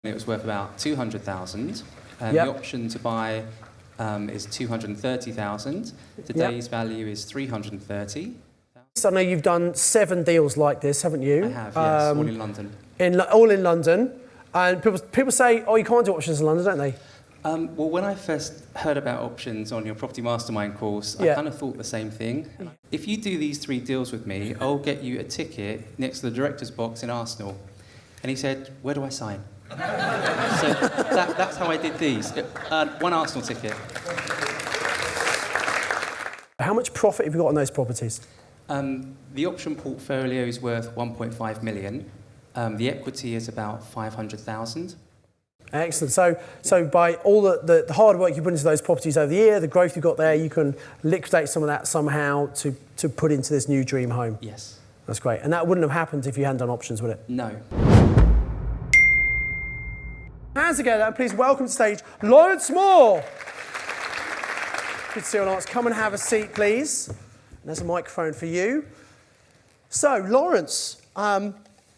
It was worth about 200,000, and the option to buy is 230,000. Today's value is 330. So I know you've done 7 deals like this, haven't you? I have, yes, all in London. All in London. And people say, oh, you can't do options in London, don't they? Well, when I first heard about options on your Property Mastermind course, I kind of thought the same thing. If you do these 3 deals with me, I'll get you a ticket next to the director's box in Arsenal. And he said, where do I sign? So that's how I did these. 1 Arsenal ticket. How much profit have you got on those properties? The option portfolio is worth 1.5 million. The equity is about 500,000. Excellent. So by all the hard work you put into those properties over the year, the growth you've got there, you can liquidate some of that somehow to put into this new dream home. Yes. That's great. And that wouldn't have happened if you hadn't done options, would it? No. Hands together, please welcome to stage Laurence Moore. Good to see you, Laurence. Come and have a seat, please. And there's a microphone for you. So, Laurence,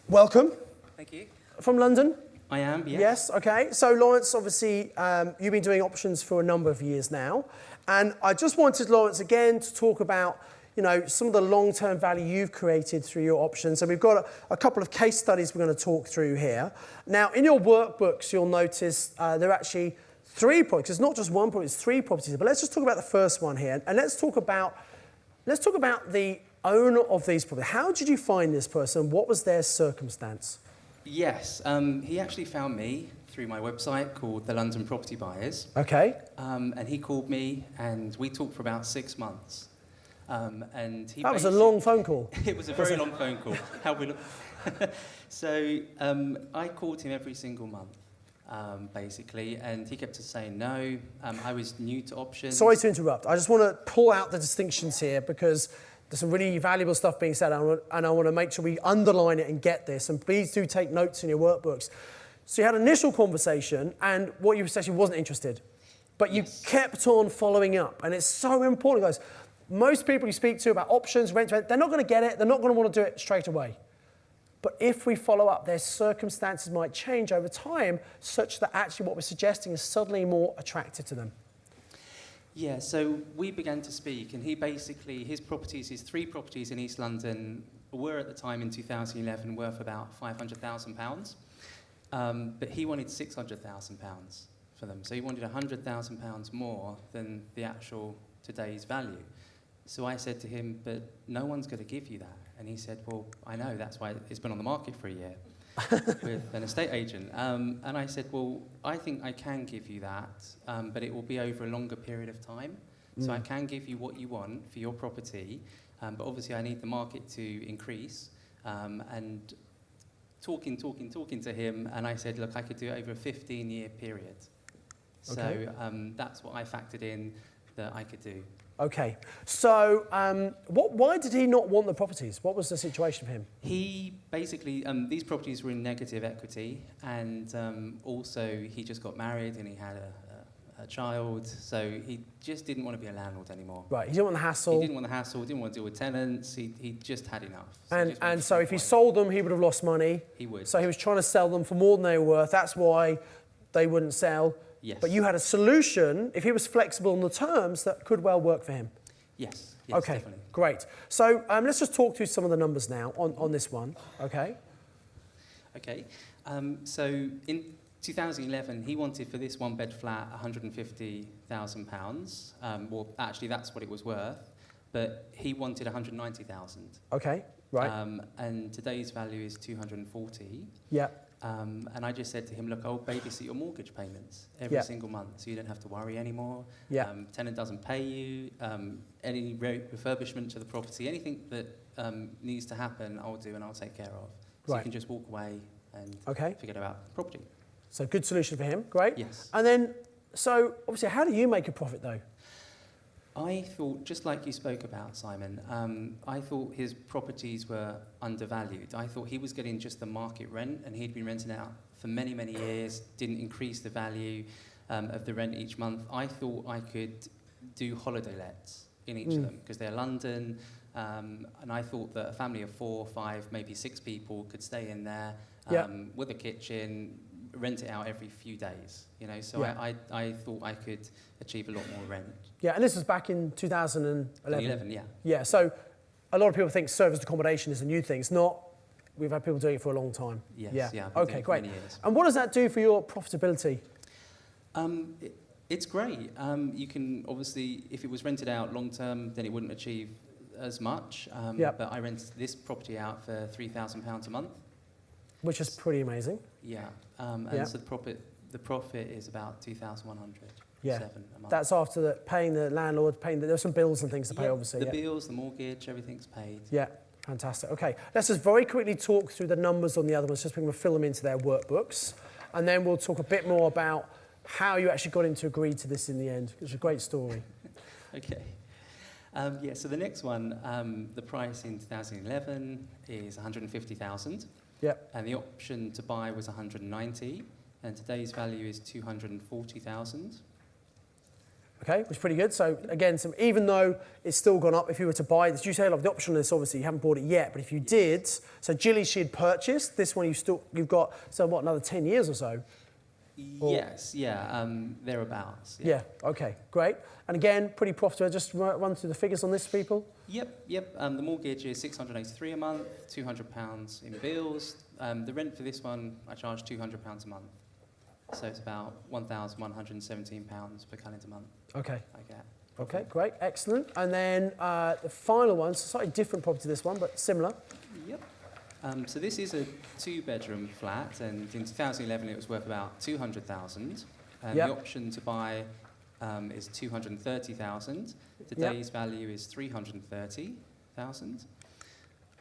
welcome. Thank you. From London? I am, yes. Yes, okay. So, Laurence, obviously, you've been doing options for a number of years now. And I just wanted, Laurence, again, to talk about some of the long-term value you've created through your options. And we've got a couple of case studies we're going to talk through here. Now, in your workbooks, you'll notice there are actually 3 properties. It's not just 1 property, it's 3 properties. But let's just talk about the first one here. And let's talk about the owner of these properties. How did you find this person? What was their circumstance? Yes, he actually found me through my website called The London Property Buyers. Okay. And he called me and we talked for about 6 months. That was a long phone call. It was a very long phone call. How we look. So I called him every single month, basically, and he kept saying no. I was new to options. Sorry to interrupt. I just want to pull out the distinctions here because there's some really valuable stuff being said, and I want to make sure we underline it and get this. And please do take notes in your workbooks. So you had an initial conversation, and what you essentially wasn't interested, but you kept on following up, and it's so important, guys. Most people you speak to about options, rent, they're not going to get it. They're not going to want to do it straight away. But if we follow up, their circumstances might change over time such that actually what we're suggesting is suddenly more attractive to them. Yeah, so we began to speak, and his 3 properties in East London were at the time in 2011 worth about £500,000. But he wanted £600,000 for them. So he wanted £100,000 more than the actual today's value. So I said to him, but no one's going to give you that. And he said, well, I know, that's why it's been on the market for a year with an estate agent. And I said, well, I think I can give you that, but it will be over a longer period of time. So I can give you what you want for your property, but obviously I need the market to increase. And talking to him, and I said, look, I could do it over a 15-year period. Okay. So that's what I factored in that I could do. Okay, so why did he not want the properties? What was the situation for him? He basically, these properties were in negative equity, and also he just got married and he had a child, so he just didn't want to be a landlord anymore. Right, he didn't want the hassle. He didn't want the hassle, didn't want to deal with tenants, he just had enough. So so if he sold them, he would have lost money. He would. So he was trying to sell them for more than they were worth. That's why they wouldn't sell. Yes. But you had a solution, if he was flexible on the terms, that could well work for him. Yes, okay, definitely. Great. So let's just talk through some of the numbers now on this one, okay? Okay, so in 2011, he wanted for this 1-bed flat £150,000. Well, actually, that's what it was worth, but he wanted £190,000. Okay, right. And today's value is £240,000. Yeah. And I just said to him, look, I'll babysit your mortgage payments every single month, so you don't have to worry anymore. Yeah. Tenant doesn't pay you. Any refurbishment to the property, anything that needs to happen, I'll do and I'll take care of. So you can just walk away and forget about the property. So good solution for him, great. Yes. And then, so obviously, how do you make a profit though? I thought, just like you spoke about, Simon, I thought his properties were undervalued. I thought he was getting just the market rent, and he'd been renting out for many, many years, didn't increase the value of the rent each month. I thought I could do holiday lets in each of them, because they're London, and I thought that a family of 4, 5, maybe 6 people could stay in there with a kitchen, rent it out every few days, you know, so Yeah. I thought I could achieve a lot more rent. Yeah, and this was back in 2011. 2011, yeah. Yeah, so a lot of people think serviced accommodation is a new thing. It's not. We've had people doing it for a long time. Yes, yeah. I've been doing Okay, it for great. many years. And what does that do for your profitability? It's great. You can obviously, if it was rented out long term, then it wouldn't achieve as much. Yep. But I rented this property out for £3,000 a month. Which is pretty amazing. Yeah. Yeah. So the profit is about 2,100. Yeah. A month. That's after paying the landlord, there's some bills and things to pay, obviously. The bills, the mortgage, everything's paid. Yeah, fantastic. Okay, let's just very quickly talk through the numbers on the other ones, just we're going to fill them into their workbooks. And then we'll talk a bit more about how you actually got him to agree to this in the end. It's a great story. Okay. So the next one, the price in 2011 is 150,000. Yep. And the option to buy was 190, and today's value is 240,000. Okay, which is pretty good. So again, even though it's still gone up, if you were to buy this, you say like the option on this, obviously you haven't bought it yet, but if you did, so Jilly, she had purchased this one. You've got, so what, another 10 years or so? Yes, yeah, thereabouts. Yeah. Okay, great. And again, pretty profitable. Just run through the figures on this, people. Yep. The mortgage is £683 a month, £200 in bills. The rent for this one, I charge £200 a month. So it's about £1,117 per calendar month. Okay. I get. Okay, great, excellent. And then the final one, so slightly different property to this one, but similar. Yep. So this is a 2-bedroom flat, and in 2011 it was worth about 200,000. And Yep. the option to buy is 230,000. Today's value is 330,000.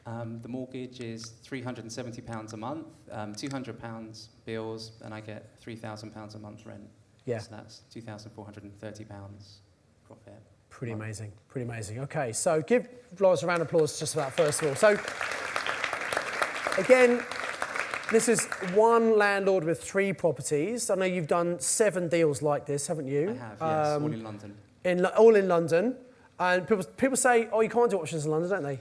The mortgage is £370 a month, £200 bills, and I get £3,000 a month rent. Yeah. So that's £2,430 profit. Pretty amazing, pretty amazing. Okay, so give Laurence a round of applause just for that first of all. So, again, this is one landlord with 3 properties. I know you've done 7 deals like this, haven't you? I have, yes, all in London. All in London. And people say, oh, you can't do options in London, don't they?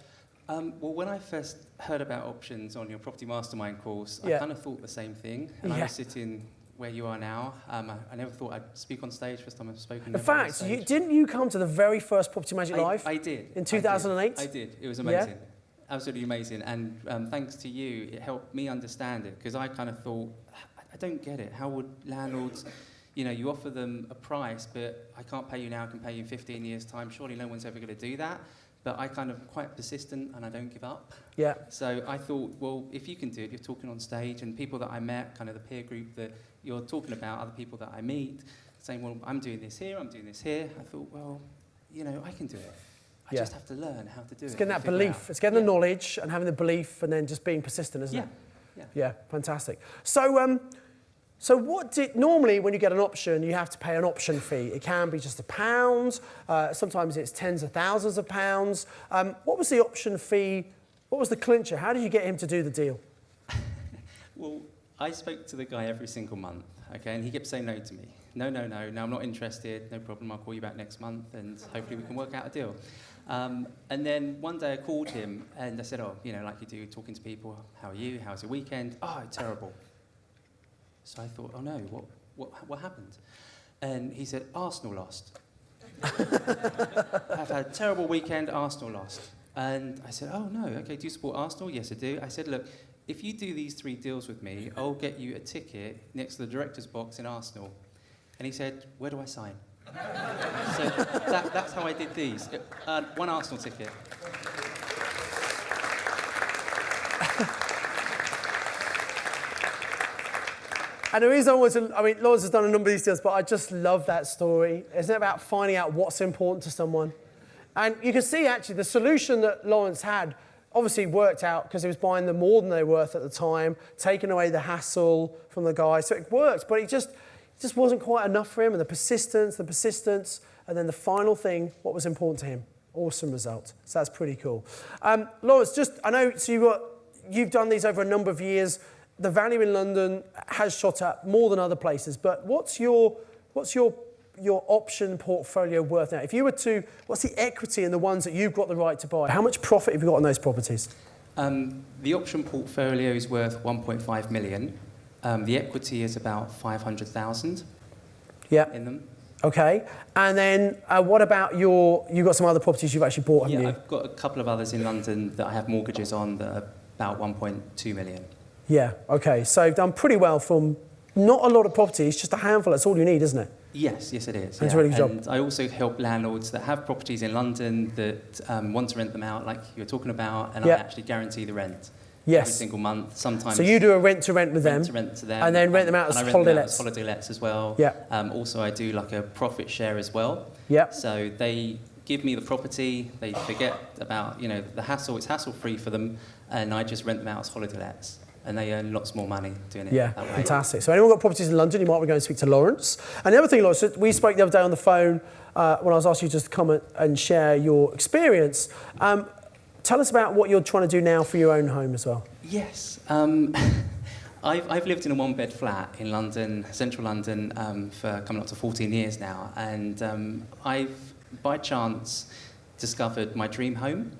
Well, when I first heard about options on your Property Mastermind course, Yeah. I kind of thought the same thing. And I was sitting where you are now. I never thought I'd speak on stage. First time I've spoken. In fact, didn't you come to the very first Property Magic Live? I did. In 2008? I did. It was amazing. Absolutely amazing. And thanks to you, it helped me understand it, because I kind of thought, I don't get it. How would landlords, you offer them a price, but I can't pay you now, I can pay you in 15 years' time. Surely no one's ever going to do that. But I kind of quite persistent, and I don't give up. Yeah. So I thought, well, if you can do it, you're talking on stage, and people that I met, kind of the peer group that you're talking about, other people that I meet, saying, well, I'm doing this here, I'm doing this here. I thought, well, I can do it. I just have to learn how to do it. It's getting that belief. It's getting the knowledge and having the belief, and then just being persistent, isn't it? Yeah, fantastic. So normally when you get an option, you have to pay an option fee. It can be just £1. Sometimes it's tens of thousands of pounds. What was the option fee? What was the clincher? How did you get him to do the deal? Well, I spoke to the guy every single month, okay, and he kept saying no to me. No, I'm not interested, no problem, I'll call you back next month, and hopefully we can work out a deal. And then one day I called him, and I said, like you do, talking to people, how are you, how's your weekend? Oh, terrible. So I thought, oh no, what happened? And he said, Arsenal lost. I've had a terrible weekend, Arsenal lost. And I said, oh no, okay, do you support Arsenal? Yes, I do. I said, look, if you do these 3 deals with me, I'll get you a ticket next to the director's box in Arsenal. And he said, where do I sign? So that's how I did these. 1 Arsenal ticket. And the reason Laurence has done a number of these deals, but I just love that story. Isn't it about finding out what's important to someone? And you can see, actually, the solution that Laurence had obviously worked out because he was buying them more than they were worth at the time, taking away the hassle from the guy. So it worked, but it just wasn't quite enough for him. And the persistence, and then the final thing, what was important to him? Awesome result. So that's pretty cool. Laurence, I know, so you've done these over a number of years. The value in London has shot up more than other places, but what's your option portfolio worth now? If you were to, what's the equity in the ones that you've got the right to buy? How much profit have you got on those properties? The option portfolio is worth 1.5 million. The equity is about 500,000 Yeah. in them. Okay. And then what about you've got some other properties you've actually bought, haven't you? I've got a couple of others in London that I have mortgages on that are about 1.2 million. Yeah. Okay. So you've done pretty well from not a lot of properties, just a handful. That's all you need, isn't it? Yes, it is. That's a really good job. And I also help landlords that have properties in London that want to rent them out, like you were talking about, and I actually guarantee the rent. Yes. Every single month, sometimes. So you do a rent-to-rent with them, rent to them, and then rent them out as holiday lets. Holiday lets as well. Yeah. Also, I do like a profit share as well. Yeah. So they give me the property, they forget about the hassle. It's hassle-free for them, and I just rent them out as holiday lets, and they earn lots more money doing it that way. Fantastic. So anyone got properties in London, you might want to go and speak to Laurence. And the other thing, Laurence, we spoke the other day on the phone when I was asking you just to come and share your experience. Tell us about what you're trying to do now for your own home as well. Yes. I've lived in a one-bed flat in London, central London, for coming up to 14 years now. And I've, by chance, discovered my dream home,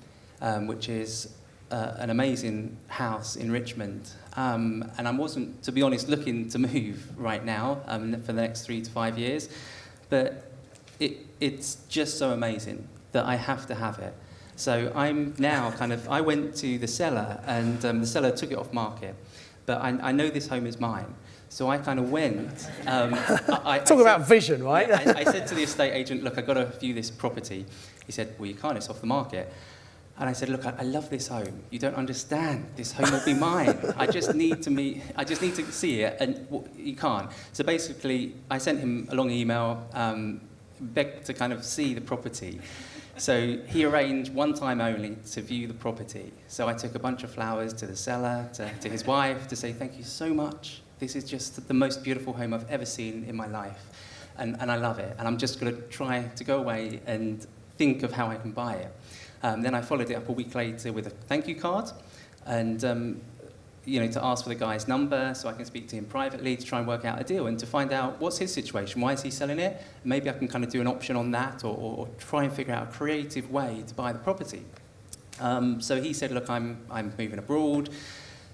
which is an amazing house in Richmond. And I wasn't, to be honest, looking to move right now for the next 3 to 5 years. But it's just so amazing that I have to have it. So I'm now I went to the seller, and the seller took it off market. But I know this home is mine. So I kind of went. Talk about vision, right? Yeah, I said to the estate agent, look, I've got to view this property. He said, well, you can't, it's off the market. And I said, look, I love this home. You don't understand. This home will be mine. I just need to see it, and you can't. So basically, I sent him a long email, begged to kind of see the property. So he arranged one time only to view the property. So I took a bunch of flowers to the seller, to his wife, to say thank you so much. This is just the most beautiful home I've ever seen in my life. And I love it. And I'm just going to try to go away and think of how I can buy it. Then I followed it up a week later with a thank you card. And to ask for the guy's number so I can speak to him privately to try and work out a deal and to find out what's his situation, why is he selling it? Maybe I can kind of do an option on that or try and figure out a creative way to buy the property. So he said, look, I'm moving abroad.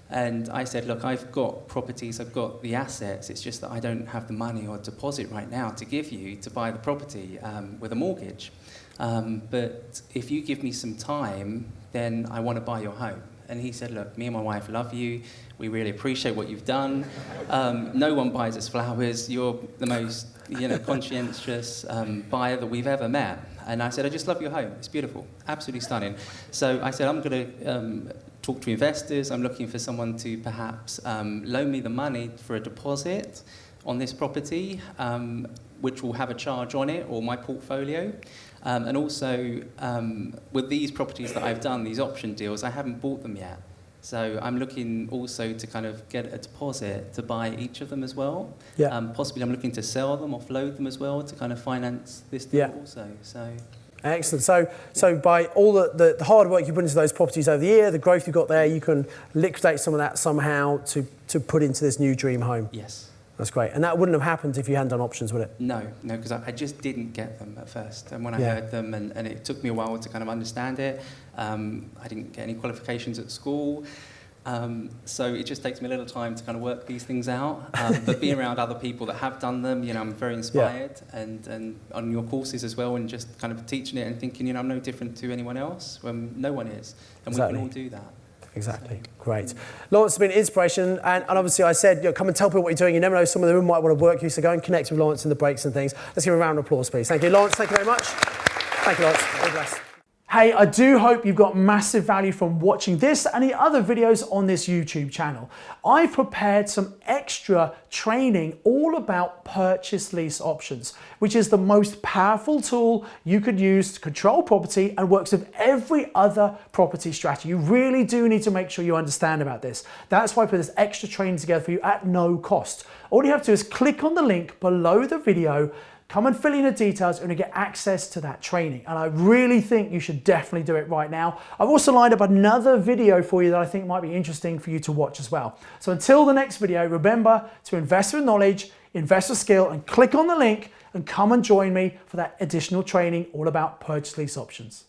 And I said, look, I've got properties, I've got the assets, it's just that I don't have the money or deposit right now to give you to buy the property with a mortgage. But if you give me some time, then I want to buy your home. And he said, look, me and my wife love you. We really appreciate what you've done. No one buys us flowers. You're the most conscientious buyer that we've ever met. And I said, I just love your home. It's beautiful, absolutely stunning. So I said, I'm going to talk to investors. I'm looking for someone to perhaps loan me the money for a deposit on this property, which will have a charge on it, or my portfolio. And also, with these properties that I've done, these option deals, I haven't bought them yet. So I'm looking also to kind of get a deposit to buy each of them as well. Yeah. Possibly I'm looking to sell them, offload them as well to kind of finance this deal also. So. Excellent. So by all the hard work you put into those properties over the year, the growth you got there, you can liquidate some of that somehow to put into this new dream home. Yes. That's great. And that wouldn't have happened if you hadn't done options, would it? No, because I just didn't get them at first. And when I heard them, and it took me a while to kind of understand it, I didn't get any qualifications at school. So it just takes me a little time to kind of work these things out. But being around other people that have done them, I'm very inspired. And on your courses as well, and just kind of teaching it and thinking, I'm no different to anyone else when no one is. And we can all do that. Exactly. Great. Laurence has been an inspiration, and obviously I said, come and tell people what you're doing. You never know, some of them might want to work you, so go and connect with Laurence in the breaks and things. Let's give him a round of applause, please. Thank you, Laurence. Thank you very much. Thank you, Laurence. God bless. Hey, I do hope you've got massive value from watching this and the other videos on this YouTube channel. I've prepared some extra training all about purchase lease options, which is the most powerful tool you could use to control property and works with every other property strategy. You really do need to make sure you understand about this. That's why I put this extra training together for you at no cost. All you have to do is click on the link below the video, come and fill in the details and you get access to that training. And I really think you should definitely do it right now. I've also lined up another video for you that I think might be interesting for you to watch as well. So until the next video, remember to invest with knowledge, invest with skill, and click on the link and come and join me for that additional training all about purchase lease options.